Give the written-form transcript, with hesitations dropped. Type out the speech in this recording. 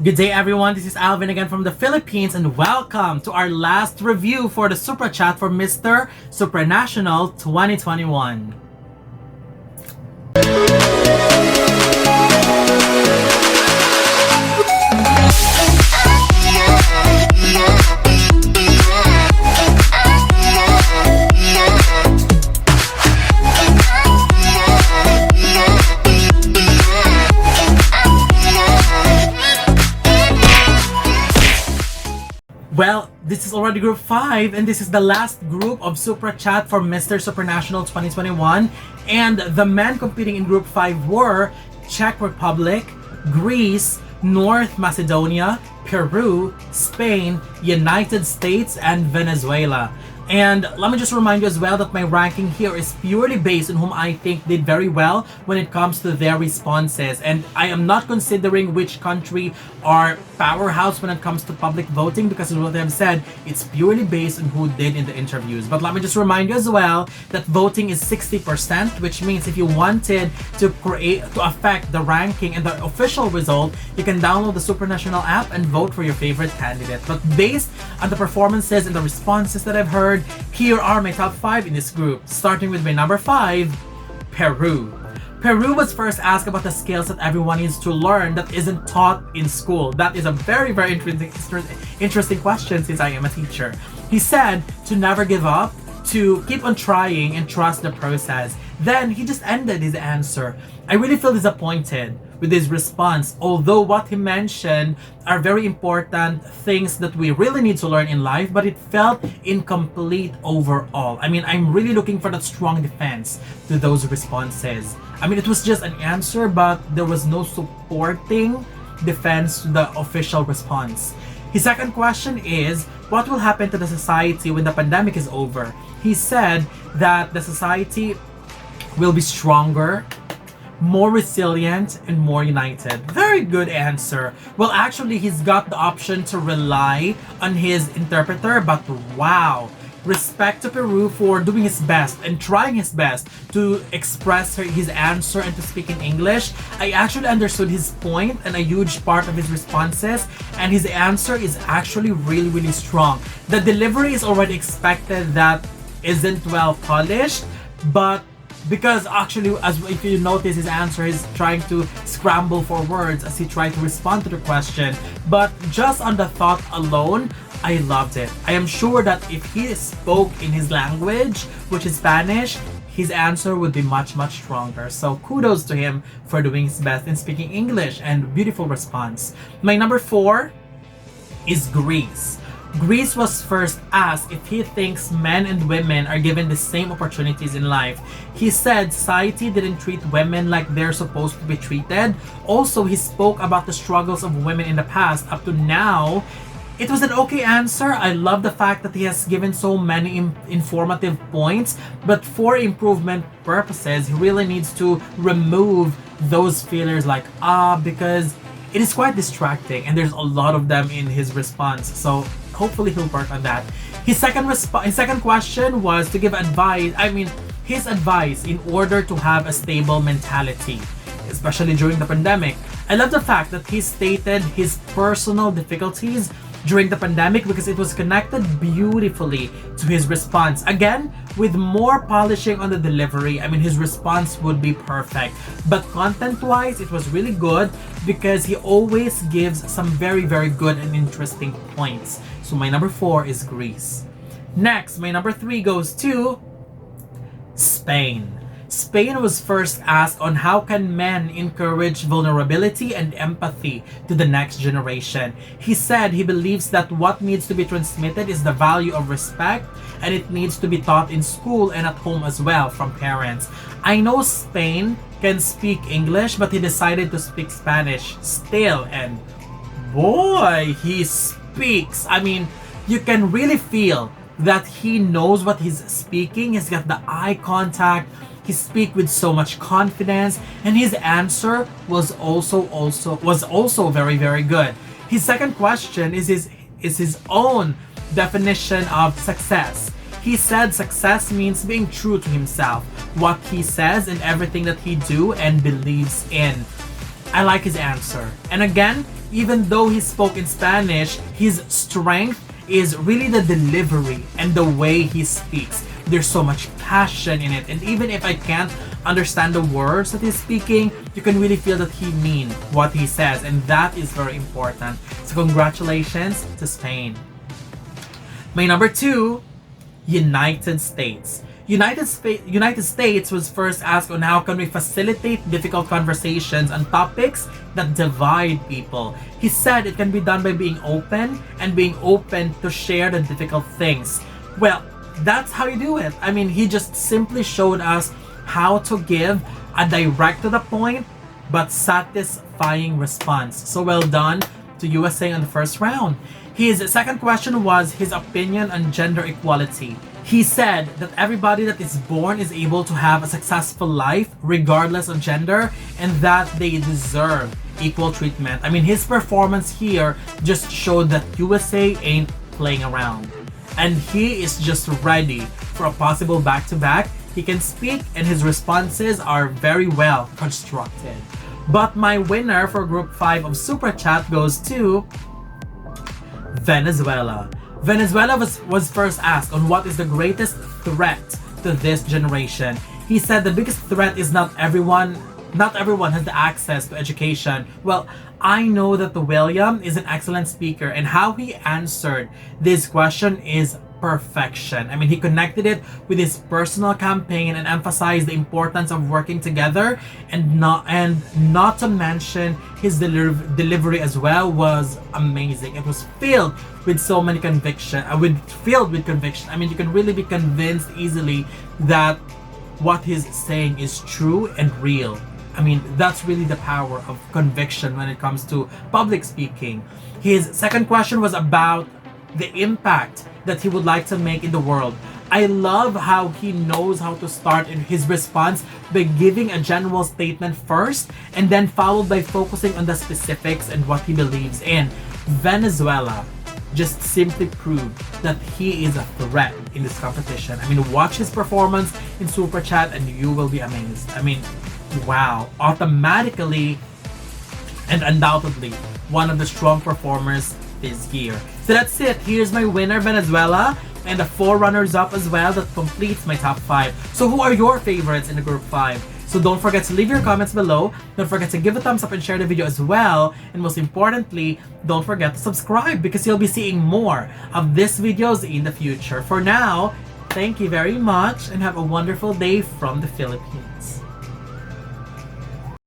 Good day everyone, this is Alvin again from the Philippines and welcome to our last review for the Supra Chat for Mister Supranational 2021. Well, this is already group 5 and this is the last group of Supra Chat for Mister Supranational 2021, and the men competing in group 5 were Czech Republic, Greece, North Macedonia, Peru, Spain, United States, and Venezuela. And let me just remind you as well that my ranking here is purely based on whom I think did very well when it comes to their responses. And I am not considering which country are powerhouse when it comes to public voting, because as what I've said, it's purely based on who did in the interviews. But let me just remind you as well that voting is 60%, which means if you wanted to affect the ranking and the official result, you can download the Supranational app and vote for your favorite candidate. But based on the performances and the responses that I've heard, here are my top 5 in this group, starting with my number 5, Peru. Peru was first asked about the skills that everyone needs to learn that isn't taught in school. That is a very interesting question since I am a teacher. He said to never give up, to keep on trying and trust the process. Then he just ended his answer. I really feel disappointed with his response, although what he mentioned are very important things that we really need to learn in life, but it felt incomplete overall. I mean, I'm really looking for that strong defense to those responses. I mean, it was just an answer, but there was no supporting defense to the official response. His second question is, what will happen to the society when the pandemic is over? He said that the society will be stronger, more resilient, and more united. Very good answer. Well, actually, he's got the option to rely on his interpreter, but wow. Respect to Peru for doing his best and trying his best to express his answer and to speak in English. I actually understood his point and a huge part of his responses, and his answer is actually really strong. The delivery is already expected that isn't well polished, but because actually, as if you notice, his answer is trying to scramble for words as he tried to respond to the question. But just on the thought alone, I loved it. I am sure that if he spoke in his language, which is Spanish, his answer would be much stronger. So kudos to him for doing his best in speaking English, and beautiful response. My number 4 is Greece. Greece was first asked if he thinks men and women are given the same opportunities in life. He said society didn't treat women like they're supposed to be treated. Also, he spoke about the struggles of women in the past up to now. It was an okay answer. I love the fact that he has given so many informative points, but for improvement purposes, he really needs to remove those feelers like because it is quite distracting and there's a lot of them in his response. So hopefully he'll work on that. His second question was to give advice. His advice in order to have a stable mentality, especially during the pandemic. I love the fact that he stated his personal difficulties during the pandemic because it was connected beautifully to his response. Again, with more polishing on the delivery, his response would be perfect. But content-wise, it was really good because he always gives some very good and interesting points. So my number 4 is Greece. Next, my number 3 goes to Spain. Spain was first asked on how can men encourage vulnerability and empathy to the next generation. He said he believes that what needs to be transmitted is the value of respect, and it needs to be taught in school and at home as well from parents. I know Spain can speak English, but he decided to speak Spanish still, and boy, he speaks. You can really feel that he knows what he's speaking. He's got the eye contact. He speaks with so much confidence, and his answer was also very good. His second question is his own definition of success. He said success means being true to himself, what he says and everything that he do and believes in. I like his answer. And again, even though he spoke in Spanish, his strength is really the delivery and the way he speaks. There's so much passion in it, and even if I can't understand the words that he's speaking, you can really feel that he means what he says, and that is very important. So congratulations to Spain. My number 2, United States. United States was first asked on how can we facilitate difficult conversations on topics that divide people. He said it can be done by being open and being open to share the difficult things. Well, that's how you do it. I mean, he just simply showed us how to give a direct to the point but satisfying response. So well done to USA on the first round. His second question was his opinion on gender equality. He said that everybody that is born is able to have a successful life regardless of gender and that they deserve equal treatment. I mean, his performance here just showed that USA ain't playing around. And he is just ready for a possible back-to-back. He can speak and his responses are very well constructed. But my winner for Group 5 of Supra Chat goes to Venezuela. Venezuela was first asked on what is the greatest threat to this generation. He said the biggest threat is not everyone has the access to education. Well, I know that the William is an excellent speaker, and how he answered this question is perfection. I mean, he connected it with his personal campaign and emphasized the importance of working together, and not to mention his delivery as well was amazing. It was filled with so many conviction. Filled with conviction. I mean, you can really be convinced easily that what he's saying is true and real. I mean, that's really the power of conviction when it comes to public speaking. His second question was about the impact that he would like to make in the world. I love how he knows how to start in his response by giving a general statement first and then followed by focusing on the specifics and what he believes in. Venezuela just simply proved that he is a threat in this competition. I mean, watch his performance in Super Chat and you will be amazed. I mean, wow, automatically and undoubtedly one of the strong performers this year. So that's it. Here's my winner, Venezuela, and the 4 runners-up as well. That completes my top 5. So who are your favorites in the Group 5? So don't forget to leave your comments below. Don't forget to give a thumbs up and share the video as well. And most importantly, don't forget to subscribe because you'll be seeing more of these videos in the future. For now, thank you very much and have a wonderful day from the Philippines.